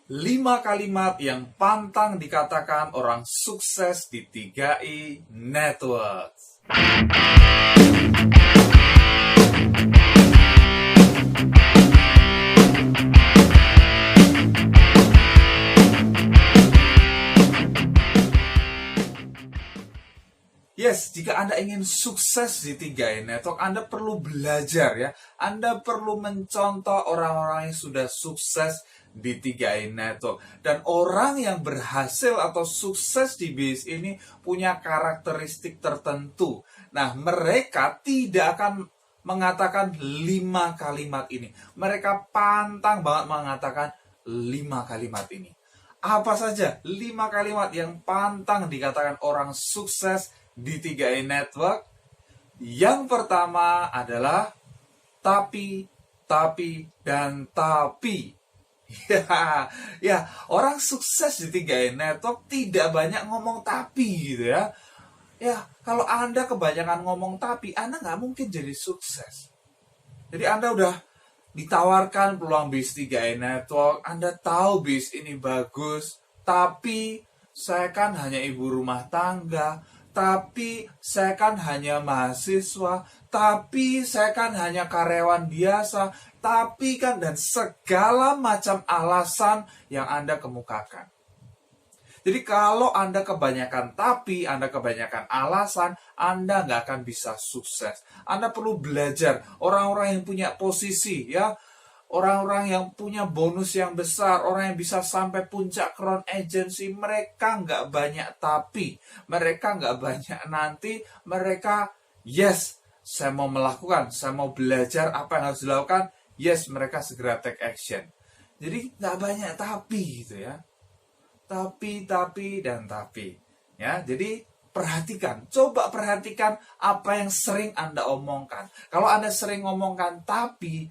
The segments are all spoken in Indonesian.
5 kalimat yang pantang dikatakan orang sukses di 3i Network. Yes, jika Anda ingin sukses di 3i Network, Anda perlu belajar ya. Anda perlu mencontoh orang-orang yang sudah sukses di 3i Network. Dan orang yang berhasil atau sukses di bisnis ini punya karakteristik tertentu. Nah, mereka tidak akan mengatakan 5 kalimat ini. Mereka pantang banget mengatakan 5 kalimat ini. Apa saja 5 kalimat yang pantang dikatakan orang sukses di 3i Network? Yang pertama adalah tapi, dan tapi. Ya, orang sukses di 3i Network tidak banyak ngomong tapi gitu ya. Ya, kalau Anda kebanyakan ngomong tapi, Anda nggak mungkin jadi sukses. Jadi Anda udah ditawarkan peluang bisnis 3i Network, Anda tahu bisnis ini bagus, tapi saya kan hanya ibu rumah tangga, tapi saya kan hanya mahasiswa, tapi saya kan hanya karyawan biasa, tapi kan, dan segala macam alasan yang Anda kemukakan. Jadi kalau Anda kebanyakan tapi, Anda kebanyakan alasan, Anda nggak akan bisa sukses. Anda perlu belajar orang-orang yang punya posisi ya, orang-orang yang punya bonus yang besar, orang yang bisa sampai puncak Crown Agency, mereka nggak banyak tapi, mereka nggak banyak nanti, mereka yes, saya mau melakukan, saya mau belajar apa yang harus dilakukan, yes, mereka segera take action. Jadi nggak banyak tapi gitu ya. Tapi, dan tapi. Ya, jadi perhatikan, coba perhatikan apa yang sering Anda omongkan. Kalau Anda sering ngomongkan tapi,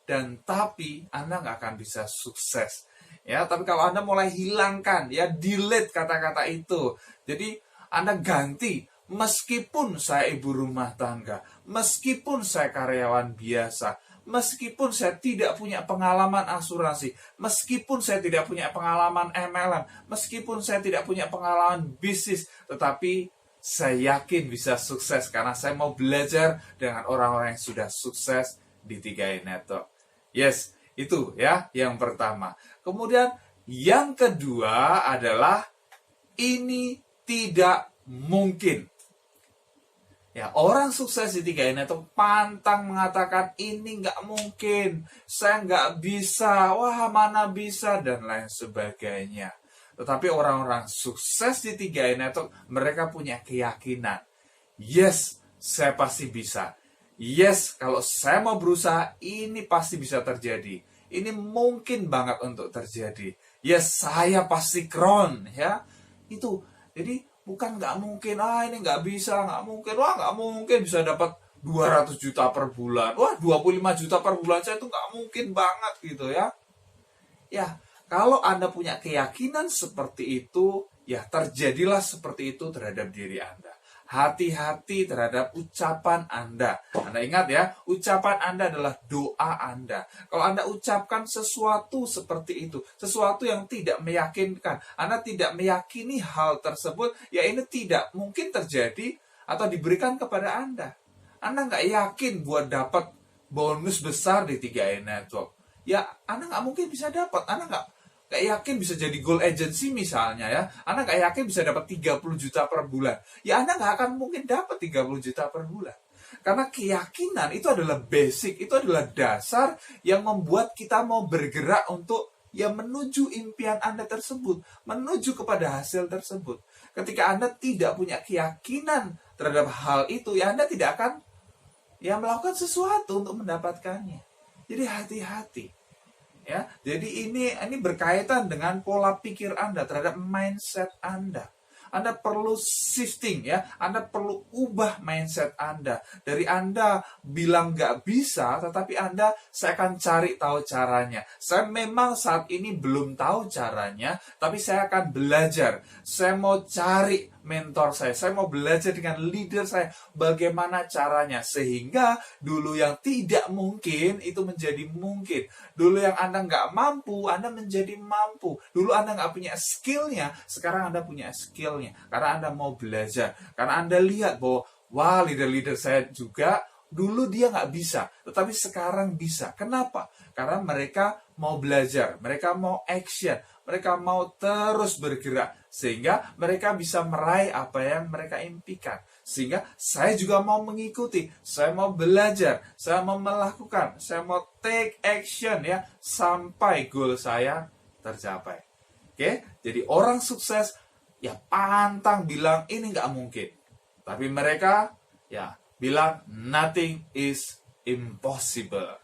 dan tapi, Anda nggak akan bisa sukses. Ya, tapi kalau Anda mulai hilangkan, ya delete kata-kata itu. Jadi Anda ganti, meskipun saya ibu rumah tangga, meskipun saya karyawan biasa, meskipun saya tidak punya pengalaman asuransi, meskipun saya tidak punya pengalaman MLM, meskipun saya tidak punya pengalaman bisnis, tetapi saya yakin bisa sukses karena saya mau belajar dengan orang-orang yang sudah sukses di 3i Network. Yes, itu ya yang pertama. Kemudian yang kedua adalah ini tidak mungkin. Ya, orang sukses di 3i Network pantang mengatakan ini nggak mungkin, saya nggak bisa, wah mana bisa, dan lain sebagainya. Tetapi orang-orang sukses di 3i Network, mereka punya keyakinan. Yes, saya pasti bisa. Yes, kalau saya mau berusaha, ini pasti bisa terjadi. Ini mungkin banget untuk terjadi. Yes, saya pasti Crown, ya. Itu, jadi bukan nggak mungkin, ini nggak bisa, nggak mungkin, wah nggak mungkin bisa dapat 200 juta per bulan, wah 25 juta per bulan, saya itu nggak mungkin banget gitu ya. Ya, kalau Anda punya keyakinan seperti itu, ya terjadilah seperti itu terhadap diri Anda. Hati-hati terhadap ucapan Anda. Anda ingat ya, ucapan Anda adalah doa Anda. Kalau Anda ucapkan sesuatu seperti itu, sesuatu yang tidak meyakinkan, Anda tidak meyakini hal tersebut, ya ini tidak mungkin terjadi atau diberikan kepada Anda. Anda nggak yakin buat dapat bonus besar di 3i Network. Ya, Anda nggak mungkin bisa dapat. Anda nggak yakin bisa jadi gold agency misalnya ya. Anda nggak yakin bisa dapat 30 juta per bulan. Ya Anda nggak akan mungkin dapat 30 juta per bulan. Karena keyakinan itu adalah basic, itu adalah dasar yang membuat kita mau bergerak untuk ya menuju impian Anda tersebut, menuju kepada hasil tersebut. Ketika Anda tidak punya keyakinan terhadap hal itu, ya Anda tidak akan ya melakukan sesuatu untuk mendapatkannya. Jadi hati-hati. Ya, jadi ini berkaitan dengan pola pikir Anda terhadap mindset Anda. Anda perlu shifting ya, Anda perlu ubah mindset Anda. Dari Anda bilang nggak bisa, tetapi saya akan cari tahu caranya. Saya memang saat ini belum tahu caranya, tapi saya akan belajar. Saya mau cari mentor saya mau belajar dengan leader saya, bagaimana caranya, sehingga dulu yang tidak mungkin itu menjadi mungkin. Dulu yang Anda nggak mampu, Anda menjadi mampu. Dulu Anda nggak punya skillnya, sekarang Anda punya skillnya. Karena Anda mau belajar, karena Anda lihat bahwa, wah, leader-leader saya juga, dulu dia nggak bisa, tetapi sekarang bisa. Kenapa? Karena mereka mau belajar, mereka mau action, mereka mau terus bergerak, sehingga mereka bisa meraih apa yang mereka impikan. Sehingga saya juga mau mengikuti, saya mau belajar, saya mau melakukan, saya mau take action ya, sampai goal saya tercapai. Oke, jadi orang sukses ya pantang bilang ini nggak mungkin. Tapi mereka ya bilang nothing is impossible.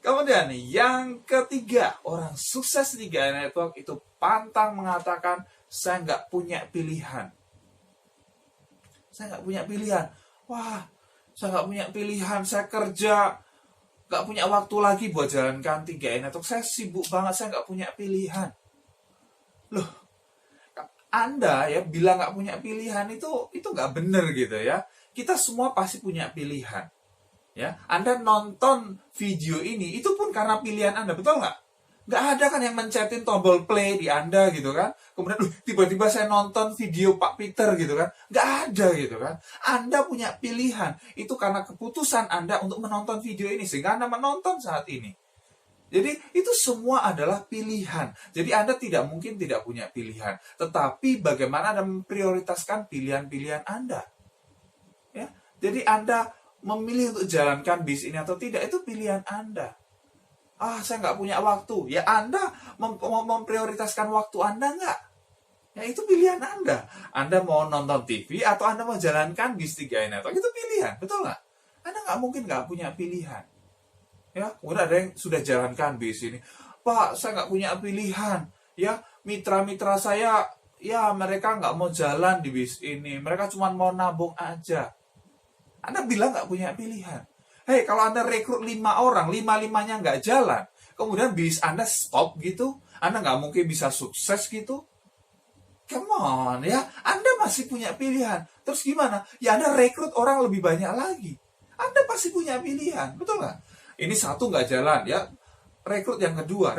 Kemudian yang ketiga, orang sukses di Gaia Network itu pantang mengatakan saya nggak punya pilihan. Saya nggak punya pilihan. Wah, saya nggak punya pilihan. Saya kerja, nggak punya waktu lagi buat jalankan 3 Network. Saya sibuk banget, saya nggak punya pilihan. Loh, Anda ya bilang nggak punya pilihan itu nggak bener gitu ya. Kita semua pasti punya pilihan. Ya, Anda nonton video ini itu pun karena pilihan Anda, betul nggak? Nggak ada kan yang mencetin tombol play di Anda gitu kan. Kemudian tiba-tiba saya nonton video Pak Peter gitu kan. Nggak ada gitu kan. Anda punya pilihan. Itu karena keputusan Anda untuk menonton video ini, sehingga Anda menonton saat ini. Jadi itu semua adalah pilihan. Jadi Anda tidak mungkin tidak punya pilihan. Tetapi bagaimana Anda memprioritaskan pilihan-pilihan Anda. Ya, jadi Anda memilih untuk jalankan bis ini atau tidak, itu pilihan Anda. Saya nggak punya waktu. Ya, Anda memprioritaskan waktu Anda nggak? Ya, itu pilihan Anda. Anda mau nonton TV atau Anda mau jalankan bis 3 Network, itu pilihan, betul nggak? Anda nggak mungkin nggak punya pilihan. Ya, kemudian ada yang sudah jalankan bis ini. Pak, saya nggak punya pilihan. Ya, mitra-mitra saya, ya mereka nggak mau jalan di bis ini. Mereka cuma mau nabung aja. Anda bilang nggak punya pilihan. Hei, kalau Anda rekrut 5 orang, 5-5-nya nggak jalan, kemudian bis Anda stop gitu, Anda nggak mungkin bisa sukses gitu. Come on, ya. Anda masih punya pilihan. Terus gimana? Ya, Anda rekrut orang lebih banyak lagi. Anda pasti punya pilihan, betul nggak? Ini satu nggak jalan, ya. Rekrut yang kedua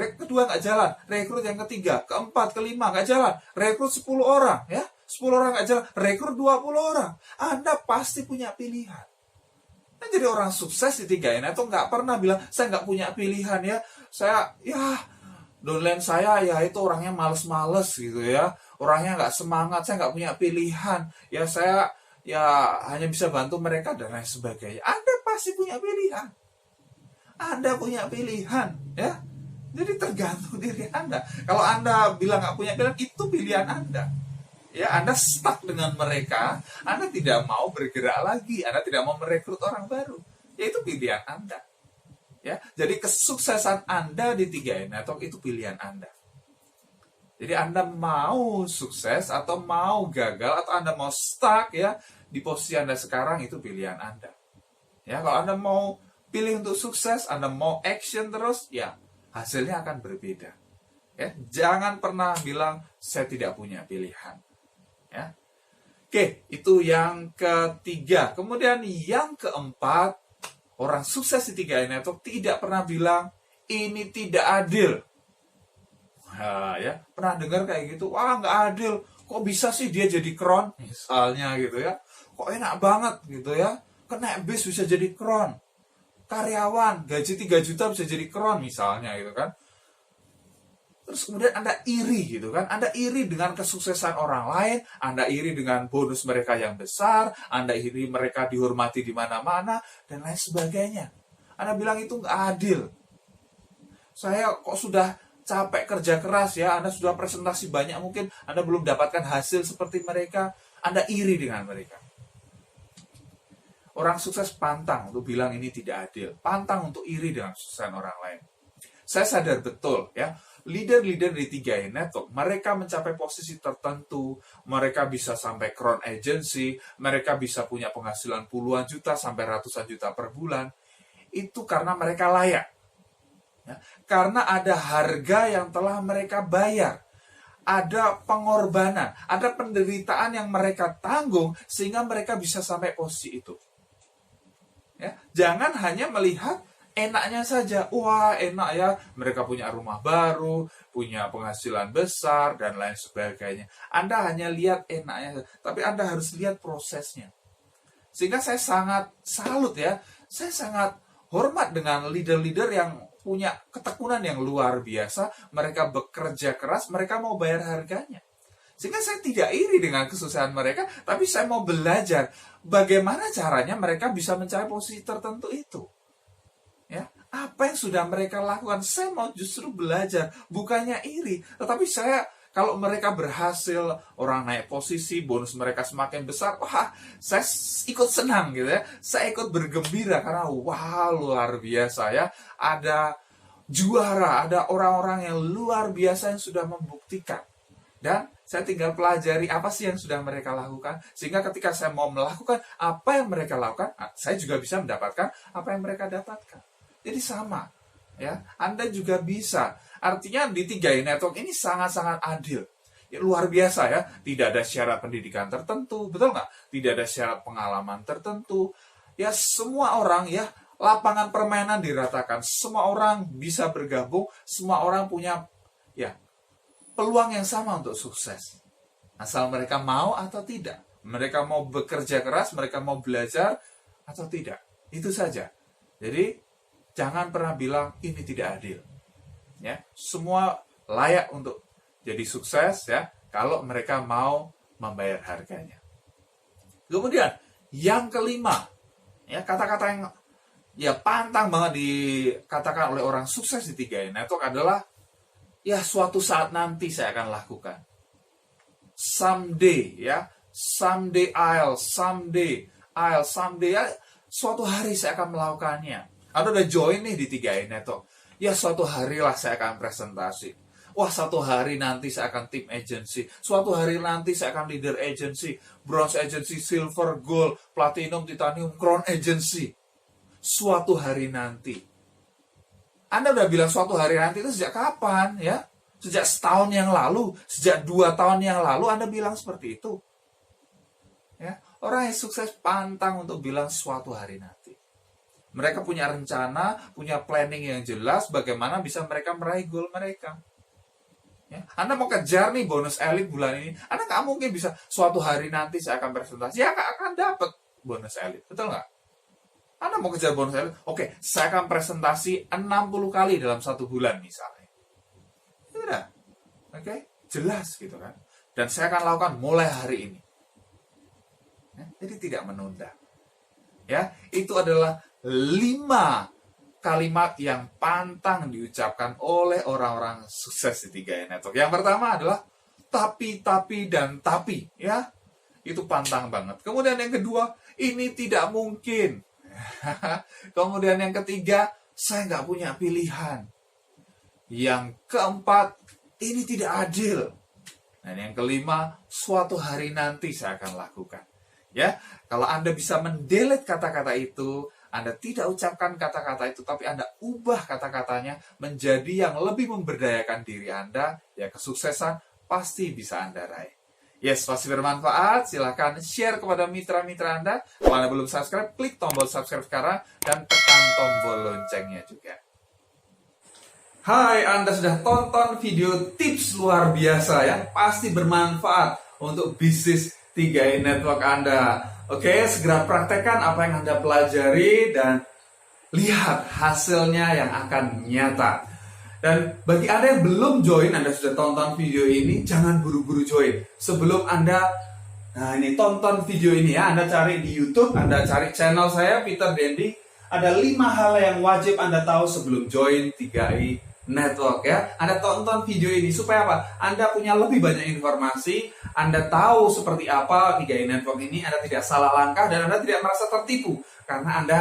nggak jalan. Rekrut yang ketiga, keempat, kelima nggak jalan. Rekrut 10 orang, ya. 10 orang nggak jalan, rekrut 20 orang. Anda pasti punya pilihan. Nah, jadi orang sukses di 3 Network nggak pernah bilang, saya nggak punya pilihan ya. Downline saya ya itu orangnya males-males gitu ya. Orangnya nggak semangat, saya nggak punya pilihan. Ya saya ya hanya bisa bantu mereka dan lain sebagainya. Anda pasti punya pilihan. Anda punya pilihan, ya. Jadi tergantung diri Anda. Kalau Anda bilang nggak punya pilihan, itu pilihan Anda. Ya, Anda stuck dengan mereka, Anda tidak mau bergerak lagi, Anda tidak mau merekrut orang baru. Ya, itu pilihan Anda. Ya, jadi kesuksesan Anda di 3 Network itu pilihan Anda. Jadi Anda mau sukses atau mau gagal atau Anda mau stuck ya di posisi Anda sekarang, itu pilihan Anda. Ya, kalau Anda mau pilih untuk sukses, Anda mau action terus, ya hasilnya akan berbeda. Ya, jangan pernah bilang saya tidak punya pilihan. Ya. Oke, itu yang ketiga. Kemudian yang keempat, orang sukses di 3 Network tidak pernah bilang ini tidak adil. Nah, ya, pernah dengar kayak gitu? Wah, nggak adil. Kok bisa sih dia jadi kron? Misalnya gitu ya. Kok enak banget gitu ya. Kena bis bisa jadi kron. Karyawan gaji 3 juta bisa jadi kron misalnya gitu kan. Terus kemudian Anda iri gitu kan. Anda iri dengan kesuksesan orang lain, Anda iri dengan bonus mereka yang besar, Anda iri mereka dihormati di mana-mana, dan lain sebagainya. Anda bilang itu nggak adil. Saya kok sudah capek kerja keras ya, Anda sudah presentasi banyak, mungkin Anda belum dapatkan hasil seperti mereka, Anda iri dengan mereka. Orang sukses pantang untuk bilang ini tidak adil, pantang untuk iri dengan kesuksesan orang lain. Saya sadar betul ya, leader-leader di 3 Network, mereka mencapai posisi tertentu, mereka bisa sampai crown agency, mereka bisa punya penghasilan puluhan juta sampai ratusan juta per bulan, itu karena mereka layak. Ya, karena ada harga yang telah mereka bayar. ada pengorbanan, ada penderitaan yang mereka tanggung sehingga mereka bisa sampai posisi itu. Ya, jangan hanya melihat enaknya saja. Wah, enak ya, mereka punya rumah baru, punya penghasilan besar, dan lain sebagainya. Anda hanya lihat enaknya, tapi Anda harus lihat prosesnya. Sehingga saya sangat salut ya, saya sangat hormat dengan leader-leader yang punya ketekunan yang luar biasa. Mereka bekerja keras, mereka mau bayar harganya. Sehingga saya tidak iri dengan kesusahan mereka, tapi saya mau belajar bagaimana caranya mereka bisa mencapai posisi tertentu itu. Ya, apa yang sudah mereka lakukan, saya mau justru belajar, bukannya iri. Tetapi saya, kalau mereka berhasil, orang naik posisi, bonus mereka semakin besar, wah, saya ikut senang gitu ya. Saya ikut bergembira karena wah, luar biasa ya. Ada juara, ada orang-orang yang luar biasa yang sudah membuktikan. Dan saya tinggal pelajari apa sih yang sudah mereka lakukan. Sehingga ketika saya mau melakukan apa yang mereka lakukan, saya juga bisa mendapatkan apa yang mereka dapatkan. Jadi sama. Ya, Anda juga bisa. Artinya di 3i Network ini sangat-sangat adil. Ya, luar biasa ya. Tidak ada syarat pendidikan tertentu. Betul nggak? Tidak ada syarat pengalaman tertentu. Ya, semua orang ya, lapangan permainan diratakan. Semua orang bisa bergabung. Semua orang punya ya peluang yang sama untuk sukses. Asal mereka mau atau tidak. Mereka mau bekerja keras, mereka mau belajar atau tidak. Itu saja. Jadi, jangan pernah bilang ini tidak adil. Ya, semua layak untuk jadi sukses ya kalau mereka mau membayar harganya. Kemudian, yang kelima, ya kata-kata yang ya pantang banget dikatakan oleh orang sukses di 3i Network adalah ya suatu saat nanti saya akan lakukan. Someday ya, someday someday ya, suatu hari saya akan melakukannya. Anda udah join nih di 3i Network. Ya suatu harilah saya akan presentasi. Wah, suatu hari nanti saya akan tim agency. Suatu hari nanti saya akan leader agency, bronze agency, silver, gold, platinum, titanium, crown agency. Suatu hari nanti. Anda udah bilang suatu hari nanti itu sejak kapan ya? Sejak setahun yang lalu, sejak 2 tahun yang lalu Anda bilang seperti itu. Ya, orang yang sukses pantang untuk bilang suatu hari nanti. Mereka punya rencana, punya planning yang jelas bagaimana bisa mereka meraih goal mereka. Ya, Anda mau kejar nih bonus elit bulan ini, Anda nggak mungkin bisa suatu hari nanti saya akan presentasi, ya nggak akan dapat bonus elit, betul nggak? Anda mau kejar bonus elit, oke, saya akan presentasi 60 kali dalam 1 bulan misalnya. Udah, oke, jelas gitu kan. Dan saya akan lakukan mulai hari ini. Ya, jadi tidak menunda. Ya, itu adalah 5 kalimat yang pantang diucapkan oleh orang-orang sukses di 3i Network. Yang pertama adalah tapi, dan tapi. Ya, itu pantang banget. Kemudian yang kedua, ini tidak mungkin. Kemudian yang ketiga, saya nggak punya pilihan. Yang keempat, ini tidak adil. Dan yang kelima, suatu hari nanti saya akan lakukan. Ya, kalau Anda bisa mendelete kata-kata itu, Anda tidak ucapkan kata-kata itu, tapi Anda ubah kata-katanya menjadi yang lebih memberdayakan diri Anda, ya kesuksesan pasti bisa Anda raih. Yes, pasti bermanfaat. Silahkan share kepada mitra-mitra Anda. Kalau Anda belum subscribe, klik tombol subscribe sekarang dan tekan tombol loncengnya juga. Hai, Anda sudah tonton video tips luar biasa yang pasti bermanfaat untuk bisnis 3i Network Anda. Oke, segera praktekkan apa yang Anda pelajari dan lihat hasilnya yang akan nyata. Dan bagi Anda yang belum join, Anda sudah tonton video ini, jangan buru-buru join. Sebelum Anda, tonton video ini ya, Anda cari di YouTube, Anda cari channel saya, Peter Dendi. Ada 5 hal yang wajib Anda tahu sebelum join 3i Network ya. Anda tonton video ini supaya apa? Anda punya lebih banyak informasi, Anda tahu seperti apa 3i Network ini, Anda tidak salah langkah dan Anda tidak merasa tertipu karena Anda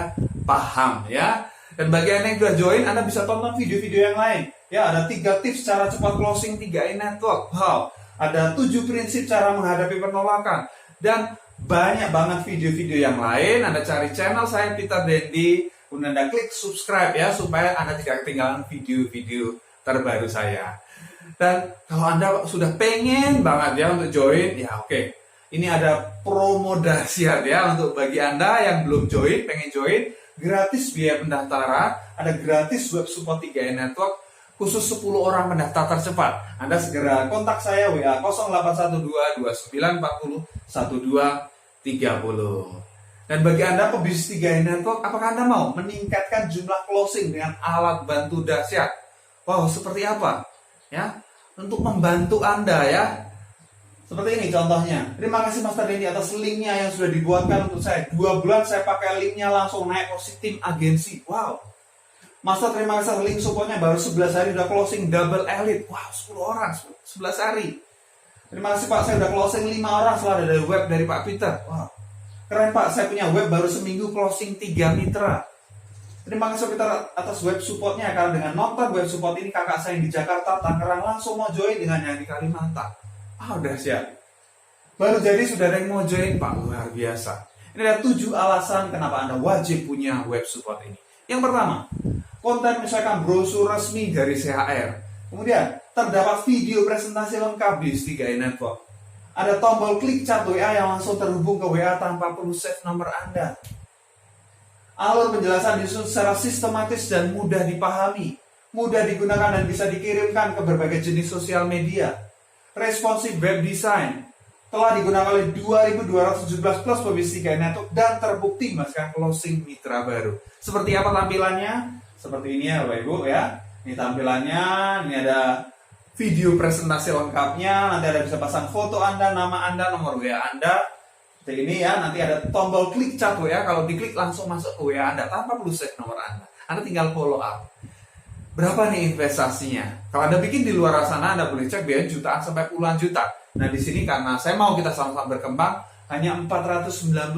paham ya. Dan bagi Anda yang sudah join, Anda bisa tonton video-video yang lain. Ya, ada 3 tips cara cepat closing 3i Network. Wow, ada 7 prinsip cara menghadapi penolakan. Dan banyak banget video-video yang lain. Anda cari channel saya, Peter Dendi. Kemudian Anda klik subscribe ya, supaya Anda tidak ketinggalan video-video terbaru saya. Dan kalau Anda sudah pengen banget ya untuk join, ya oke. Ini ada promo dahsyat ya untuk bagi Anda yang belum join, pengen join, gratis biaya pendaftaran, ada gratis web support 3i Network, khusus 10 orang pendaftar tercepat. Anda segera kontak saya WA 0812 2940 1230. Dan bagi Anda pebisnis 3i Network, apakah Anda mau meningkatkan jumlah closing dengan alat bantu dahsyat? Wow, seperti apa? Ya, untuk membantu Anda ya. Seperti ini contohnya. Terima kasih Master Denny atas linknya yang sudah dibuatkan untuk saya. 2 bulan saya pakai linknya langsung naik posisi tim agensi. Wow. Master terima kasih link supportnya baru 11 hari udah closing double elite. Wow, 10 orang 11 hari. Terima kasih Pak, saya udah closing 5 orang setelah dari web dari Pak Peter. Wow. Keren Pak, saya punya web baru seminggu closing 3 mitra. Terima kasih Peter atas web supportnya, karena dengan nonton web support ini kakak saya yang di Jakarta, Tangerang langsung mau join dengan yang di Kalimantan. Udah siap. Baru jadi sudah ada yang mau join Pak, luar biasa. Ini ada 7 alasan kenapa Anda wajib punya web support ini. Yang pertama, konten misalkan brosur resmi dari CHR. Kemudian, terdapat video presentasi lengkap di 3i Network. Ada tombol klik chat WA yang langsung terhubung ke WA tanpa perlu save nomor Anda. Alur penjelasan disusun secara sistematis dan mudah dipahami, mudah digunakan dan bisa dikirimkan ke berbagai jenis sosial media. Responsif web design telah digunakan oleh 2.217 plus pebisnis 3i Network dan terbukti menghasilkan closing mitra baru. Seperti apa tampilannya? Seperti ini ya Bapak Ibu ya. Ini tampilannya, ini ada video presentasi lengkapnya, nanti Anda bisa pasang foto Anda, nama Anda, nomor WA Anda. Seperti ini ya, nanti ada tombol klik chat WA, kalau diklik langsung masuk ke WA Anda tanpa perlu save nomor Anda. Anda tinggal follow up. Berapa nih investasinya? Kalau Anda bikin di luar sana, Anda boleh cek biaya jutaan sampai puluhan juta. Nah di sini karena saya mau kita sama-sama berkembang, hanya 497.000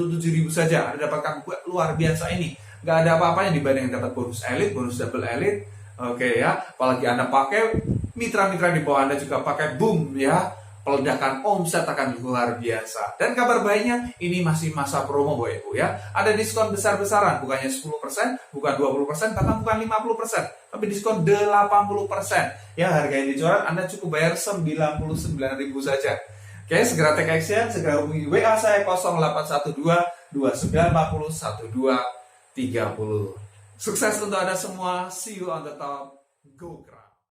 saja. Anda dapatkan luar biasa ini. Gak ada apa-apanya dibanding dapat bonus elite, bonus double elite. Oke ya, apalagi Anda pakai, mitra-mitra di bawah Anda juga pakai, boom ya. Peledakan omset akan luar biasa. Dan kabar baiknya, ini masih masa promo Bapak Ibu ya. Ada diskon besar-besaran, bukannya 10%, bukan 20%, bahkan bukan 50%, tapi diskon 80%. Ya, harga yang dicoret Anda cukup bayar 99.000 saja. Oke, segera take action, segera hubungi WA saya 0812 2940 1230. Sukses untuk Anda semua. See you on the top. Go.